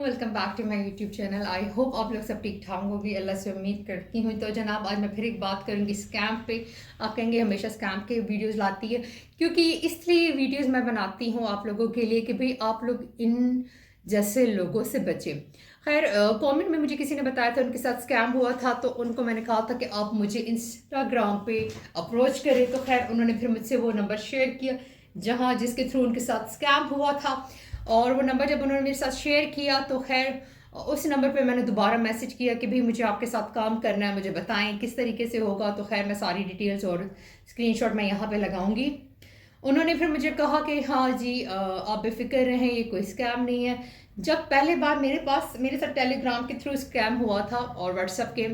Welcome back to my YouTube channel. I hope आप लोग सब ठीक ठाक होगी, अल्लाह से उम्मीद करती हूँ। तो जनाब, आज मैं फिर एक बात करूँगी स्कैम पे। आप कहेंगे हमेशा स्कैम के वीडियोस लाती है, क्योंकि इसलिए वीडियोस मैं बनाती हूँ आप लोगों के लिए कि भाई आप लोग इन जैसे लोगों से बचें। खैर, कमेंट में मुझे किसी ने बताया था उनके साथ स्कैम हुआ था, तो उनको मैंने कहा था कि आप मुझे इंस्टाग्राम पे अप्रोच करें। तो खैर उन्होंने फिर मुझसे वो नंबर शेयर किया जहाँ जिसके थ्रू उनके साथ स्कैम हुआ था। और वो नंबर जब उन्होंने मेरे साथ शेयर किया तो खैर उस नंबर पे मैंने दोबारा मैसेज किया कि भाई मुझे आपके साथ काम करना है, मुझे बताएं किस तरीके से होगा। तो खैर मैं सारी डिटेल्स और स्क्रीनशॉट मैं यहाँ पे लगाऊंगी। उन्होंने फिर मुझे कहा कि हाँ जी, आप बेफिक्र रहें, ये कोई स्कैम नहीं है। जब पहले बार मेरे साथ टेलीग्राम के थ्रू स्कैम हुआ था और व्हाट्सएप के,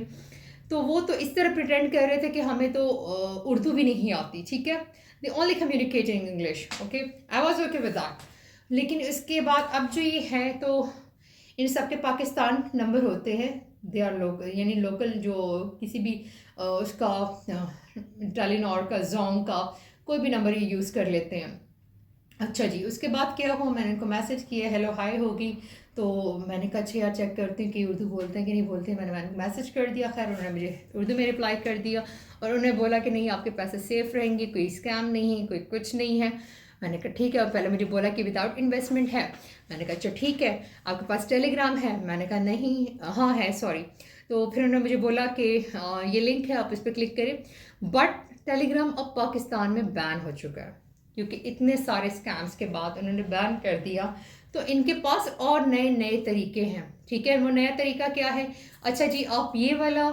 तो वो तो इस तरह प्रिटेंड कर रहे थे कि हमें तो उर्दू भी नहीं आती, ठीक है, they only communicate in English. Okay, I was okay with that. लेकिन इसके बाद अब जो ये है, तो इन सब के पाकिस्तान नंबर होते हैं, दे आर लोकल, यानी लोकल जो किसी भी उसका टेलीनॉर का, जोंग का कोई भी नंबर ये यूज़ कर लेते हैं। अच्छा जी, उसके बाद क्या हुआ, मैंने उनको मैसेज किया, हेलो हाय होगी। तो मैंने कहा अच्छा यार चेक करते हैं कि उर्दू बोलते हैं कि नहीं बोलते हैं। मैंने मैसेज कर दिया। खैर उन्होंने मुझे उर्दू में रिप्लाई कर दिया और उन्होंने बोला कि नहीं, आपके पैसे सेफ रहेंगे, कोई स्कैम नहीं है, कोई कुछ नहीं है। मैंने कहा ठीक है। और पहले मुझे बोला कि विदाउट इन्वेस्टमेंट है। मैंने कहा अच्छा ठीक है, आपके पास टेलीग्राम है? मैंने कहा नहीं, हाँ है, सॉरी। तो फिर उन्होंने मुझे बोला कि ये लिंक है, आप इस पर क्लिक करें। बट टेलीग्राम अब पाकिस्तान में बैन हो चुका है, क्योंकि इतने सारे स्कैम्स के बाद उन्होंने बैन कर दिया। तो इनके पास और नए नए तरीके हैं, ठीक है। वो नया तरीका क्या है? अच्छा जी, आप ये वाला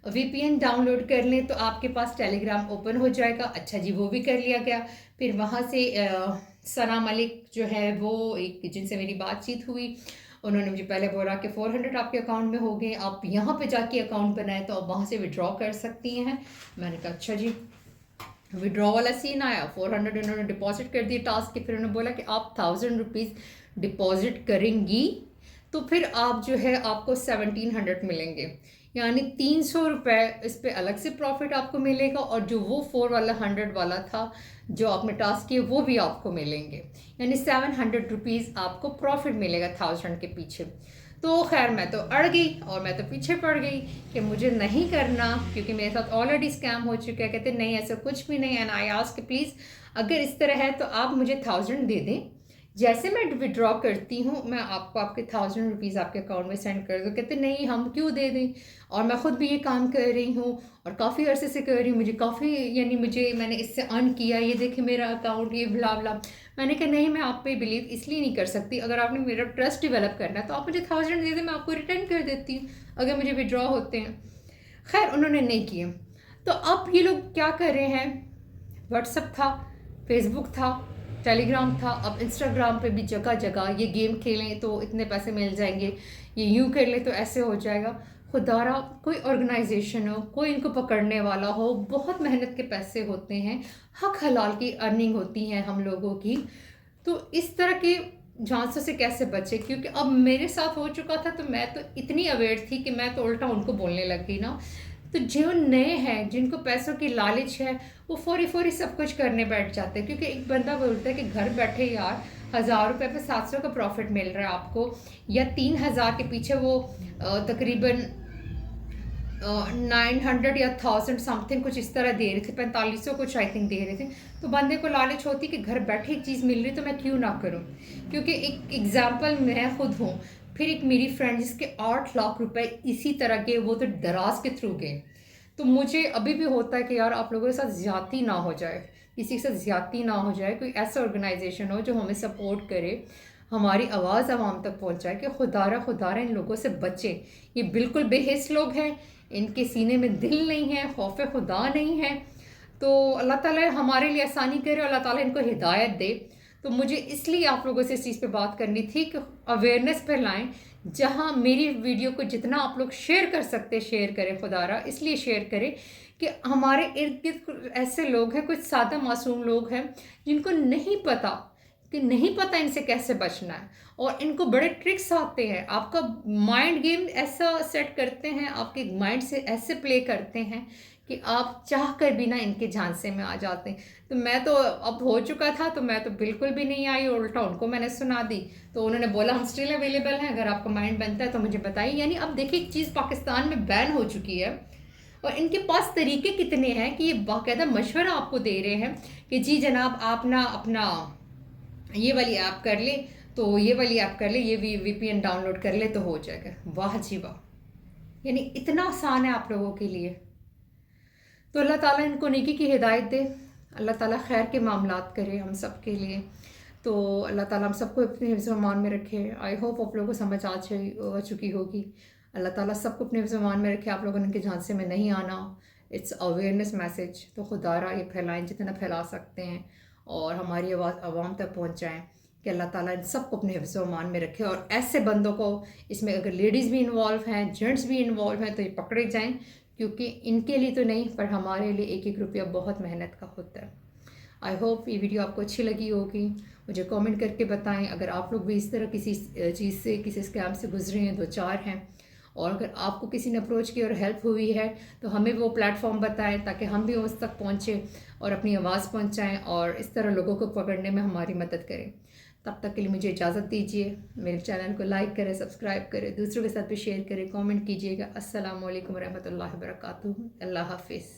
वीपीएन डाउनलोड कर लें तो आपके पास टेलीग्राम ओपन हो जाएगा। अच्छा जी, वो भी कर लिया गया। फिर वहाँ से सना मलिक जो है, वो एक जिनसे मेरी बातचीत हुई, उन्होंने मुझे पहले बोला कि 400 आपके अकाउंट में हो गए, आप यहाँ पे जाके अकाउंट बनाए तो आप वहाँ से विड्रॉ कर सकती हैं। मैंने कहा अच्छा जी। विड्रॉ वाला सीन आया, 400 उन्होंने डिपॉजिट कर दिए टास्क के। फिर उन्होंने बोला कि आप 1000 रुपीज़ डिपॉजिट करेंगी तो फिर आप जो है आपको 1700 मिलेंगे, यानी 300 रुपये इस पर अलग से प्रॉफिट आपको मिलेगा। और जो वो 4 वाला 100 वाला था जो आपने टास्क किए, वो भी आपको मिलेंगे, यानी 700 रुपीज़ आपको प्रॉफिट मिलेगा 1000 के पीछे। तो खैर मैं तो अड़ गई और मैं तो पीछे पड़ गई कि मुझे नहीं करना, क्योंकि मेरे साथ ऑलरेडी स्कैम हो चुका है। कहते नहीं, ऐसा कुछ भी नहीं। एंड आई आस्क प्लीज़, अगर इस तरह है तो आप मुझे 1000 दे दें, जैसे मैं विड्रॉ करती हूँ मैं आपको आपके 1000 रुपीज़ आपके अकाउंट में सेंड कर दूँ। कहते नहीं, हम क्यों दे दें, और मैं खुद भी ये काम कर रही हूँ और काफ़ी अरसे से कर रही हूँ, मुझे काफ़ी, यानी मैंने इससे अर्न किया, ये देखे मेरा अकाउंट, ये ब्ला ब्ला। मैंने कहा नहीं, मैं आप पे बिलीव इसलिए नहीं कर सकती। अगर आपने मेरा ट्रस्ट डेवलप करना है तो आप मुझे 1000 दे दें, मैं आपको रिटर्न कर देती हूँ अगर मुझे विड्रॉ होते हैं। खैर उन्होंने नहीं किए। तो अब ये लोग क्या कर रहे हैं, व्हाट्सअप था, फेसबुक था, टेलीग्राम था, अब इंस्टाग्राम पे भी जगह जगह ये गेम खेलें तो इतने पैसे मिल जाएंगे, ये यूँ कर लें तो ऐसे हो जाएगा। खुदारा कोई ऑर्गेनाइजेशन हो, कोई इनको पकड़ने वाला हो, बहुत मेहनत के पैसे होते हैं, हक हलाल की अर्निंग होती है हम लोगों की। तो इस तरह के झांसों से कैसे बचे? क्योंकि अब मेरे साथ हो चुका था तो मैं तो इतनी अवेयर थी कि मैं तो उल्टा उनको बोलने लग गई ना। तो जो नए हैं, जिनको पैसों की लालच है, वो फौरी फौरी सब कुछ करने बैठ जाते हैं। क्योंकि एक बंदा बोलता है कि घर बैठे यार 1000 रुपये पे 700 का प्रॉफिट मिल रहा है आपको, या 3000 के पीछे वो तकरीबन 900 या 1000 समथिंग कुछ इस तरह दे रहे थे, 4500 कुछ आई थिंक दे रहे थे। तो बंदे को लालच होती कि घर बैठे एक चीज़ मिल रही तो मैं क्यों ना करूं। क्योंकि एक एग्जांपल मैं खुद हूँ, फिर एक मेरी फ्रेंड जिसके 8 लाख रुपए इसी तरह के, वो तो दराज के थ्रू गए। तो मुझे अभी भी होता है कि यार आप लोगों के साथ ज्यादती ना हो जाए, किसी के साथ ज्यादती ना हो जाए, कोई ऐसा ऑर्गेनाइजेशन हो जो हमें सपोर्ट करे, हमारी आवाज़ आवाम तक पहुंचाए कि खुदारा खुदारा इन लोगों से बचें। ये बिल्कुल बेहिस लोग हैं, इनके सीने में दिल नहीं है, खौफ खुदा नहीं है। तो अल्लाह ताला हमारे लिए आसानी करे, अल्लाह ताला इनको हिदायत दे। तो मुझे इसलिए आप लोगों से इस चीज़ पे बात करनी थी कि अवेयरनेस फैलाएं। जहां मेरी वीडियो को जितना आप लोग शेयर कर सकते शेयर करें, खुदारा इसलिए शेयर करें कि हमारे इर्द गिर्द ऐसे लोग हैं, कुछ सादा मासूम लोग हैं जिनको नहीं पता इनसे कैसे बचना है। और इनको बड़े ट्रिक्स आते हैं, आपका माइंड गेम ऐसा सेट करते हैं, आपके माइंड से ऐसे प्ले करते हैं कि आप चाह कर भी ना इनके झांसे में आ जाते हैं। तो मैं तो अब हो चुका था, तो मैं तो बिल्कुल भी नहीं आई, उल्टा उनको मैंने सुना दी। तो उन्होंने बोला हम स्टिल अवेलेबल हैं, अगर आपका माइंड बनता है तो मुझे बताइए। यानी अब देखिए एक चीज़ पाकिस्तान में बैन हो चुकी है और इनके पास तरीके कितने हैं कि ये बाकायदा मशवरा आपको दे रहे हैं कि जी जनाब आप ना अपना ये वाली ऐप कर ले, तो ये वाली ऐप कर ले, ये वीपीएन डाउनलोड कर ले तो हो जाएगा। वाह जी वाह, यानी इतना आसान है आप लोगों के लिए। तो अल्लाह ताला इनको नेकी की हिदायत दे, अल्लाह ताला खैर के मामलात करे हम सब के लिए। तो अल्लाह ताला हम सबको अपने हिफ्ज़ मान में रखे। आई होप आप लोगों को समझ आ चुकी होगी। अल्लाह ताला सबको अपने हिफ्ज़ मान में रखे, आप लोगों ने इनके झांसे में नहीं आना। इट्स अवेयरनेस मैसेज, तो खुदारा ये फैलाएं जितना फैला सकते हैं और हमारी आवाज़ आवाम तक पहुँचाएँ कि अल्लाह ताला इन सबको अपने हिफ्ज़ मान में रखे। और ऐसे बंदों को, इसमें अगर लेडीज़ भी इन्वॉल्व हैं, जेंट्स भी इन्वॉल्व हैं, तो ये पकड़े जाएँ, क्योंकि इनके लिए तो नहीं पर हमारे लिए एक एक रुपया बहुत मेहनत का होता है। आई होप ये वीडियो आपको अच्छी लगी होगी। मुझे कमेंट करके बताएं अगर आप लोग भी इस तरह किसी चीज़ से, किसी स्कैम से गुजरे हैं, दो चार हैं, और अगर आपको किसी ने अप्रोच की और हेल्प हुई है तो हमें वो प्लेटफॉर्म बताएं ताकि हम भी उस तक पहुँचें और अपनी आवाज़ पहुँचाएँ और इस तरह लोगों को पकड़ने में हमारी मदद करें। तब तक के लिए मुझे इजाज़त दीजिए। मेरे चैनल को लाइक करें, सब्सक्राइब करें, दूसरों के साथ भी शेयर करें, कमेंट कीजिएगा। अस्सलाम वालेकुम रहमतुल्लाहि व बरकातुहू। अल्लाह हाफिज़।